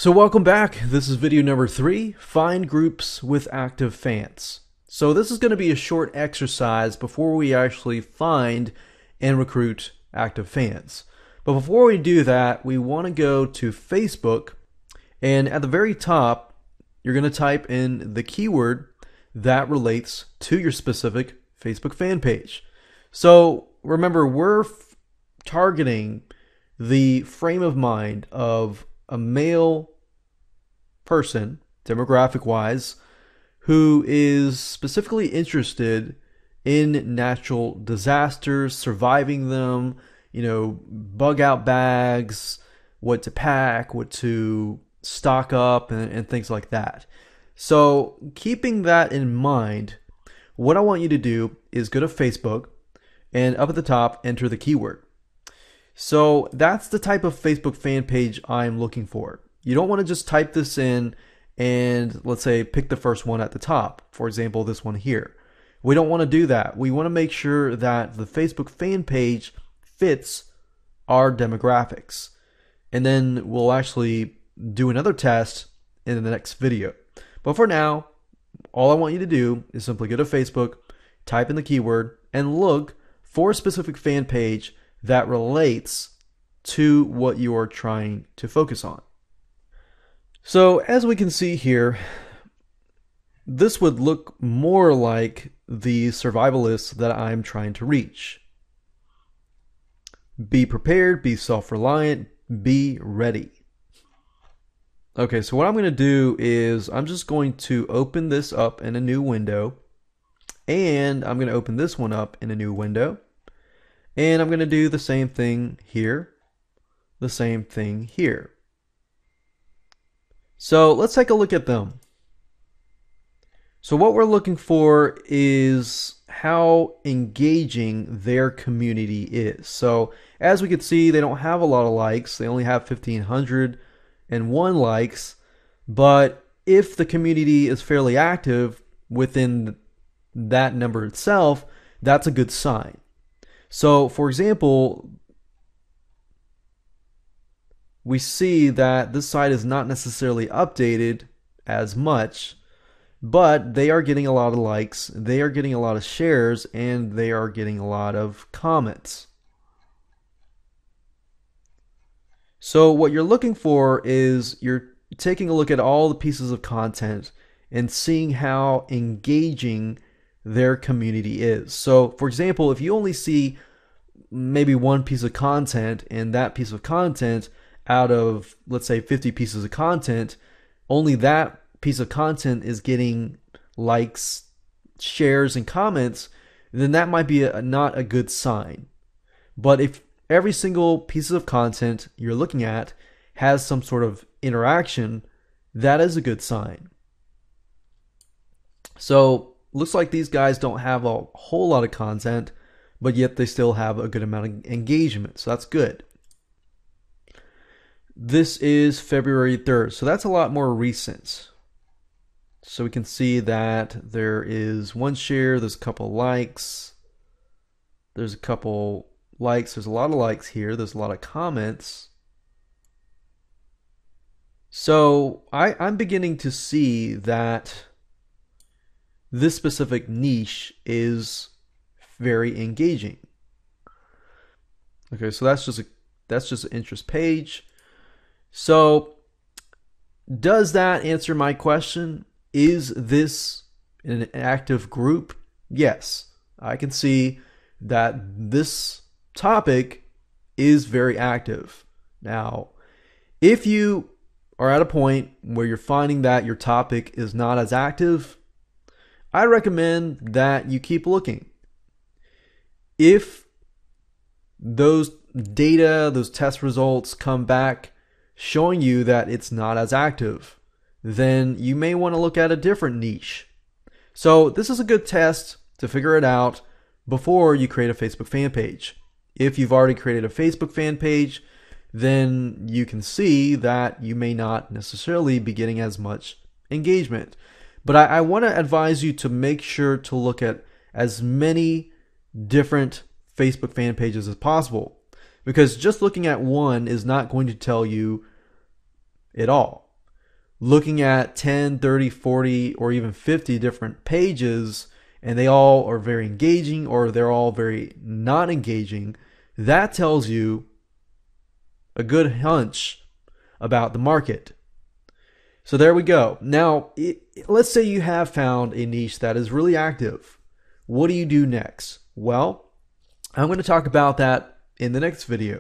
So welcome back. This is video number 3, Find Groups with Active Fans. So this is going to be a short exercise before we actually find and recruit active fans. But before we do that, we want to go to Facebook, and at the very top, you're going to type in the keyword that relates to your specific Facebook fan page. So remember, we're targeting the frame of mind of a male person, demographic wise, who is specifically interested in natural disasters, surviving them, bug out bags, what to pack, what to stock up, and things like that. So keeping that in mind, what I want you to do is go to Facebook and up at the top, enter the keyword. So that's the type of Facebook fan page I'm looking for. You don't want to just type this in and, let's say, pick the first one at the top. For example, this one here. We don't want to do that. We want to make sure that the Facebook fan page fits our demographics. And then we'll actually do another test in the next video. But for now, all I want you to do is simply go to Facebook, type in the keyword, and look for a specific fan page that relates to what you are trying to focus on. So as we can see here, this would look more like the survivalists that I'm trying to reach. Be prepared, be self-reliant, be ready. Okay, so what I'm going to do is I'm just going to open this up in a new window, and I'm going to open this one up in a new window. And I'm going to do the same thing here, the same thing here. So let's take a look at them. So what we're looking for is how engaging their community is. So as we can see, they don't have a lot of likes. They only have 1,501 likes. But if the community is fairly active within that number itself, that's a good sign. So, for example, we see that this site is not necessarily updated as much, but they are getting a lot of likes, they are getting a lot of shares, and they are getting a lot of comments. So what you're looking for is you're taking a look at all the pieces of content and seeing how engaging their community is. So for example, if you only see maybe one piece of content, and that piece of content out of, let's say, 50 pieces of content, only that piece of content is getting likes, shares, and comments, then that might be not a good sign. But if every single piece of content you're looking at has some sort of interaction, that is a good sign. So looks like these guys don't have a whole lot of content, but yet they still have a good amount of engagement, so that's good. This is February 3rd, so that's a lot more recent. So we can see that there is one share, there's a couple likes, there's a couple likes, there's a lot of likes here, there's a lot of comments. So I'm beginning to see that this specific niche is very engaging. Okay, so that's just an interest page. So does that answer my question? Is this an active group? Yes, I can see that this topic is very active. Now, if you are at a point where you're finding that your topic is not as active, I recommend that you keep looking. If those data, those test results come back showing you that it's not as active, then you may want to look at a different niche. So this is a good test to figure it out before you create a Facebook fan page. If you've already created a Facebook fan page, then you can see that you may not necessarily be getting as much engagement. But I want to advise you to make sure to look at as many different Facebook fan pages as possible, because just looking at one is not going to tell you it all. looking at 10, 30, 40, or even 50 different pages, and they all are very engaging or they're all very not engaging, that tells you a good hunch about the market. So there we go. Now, let's say you have found a niche that is really active. What do you do next? Well, I'm going to talk about that in the next video.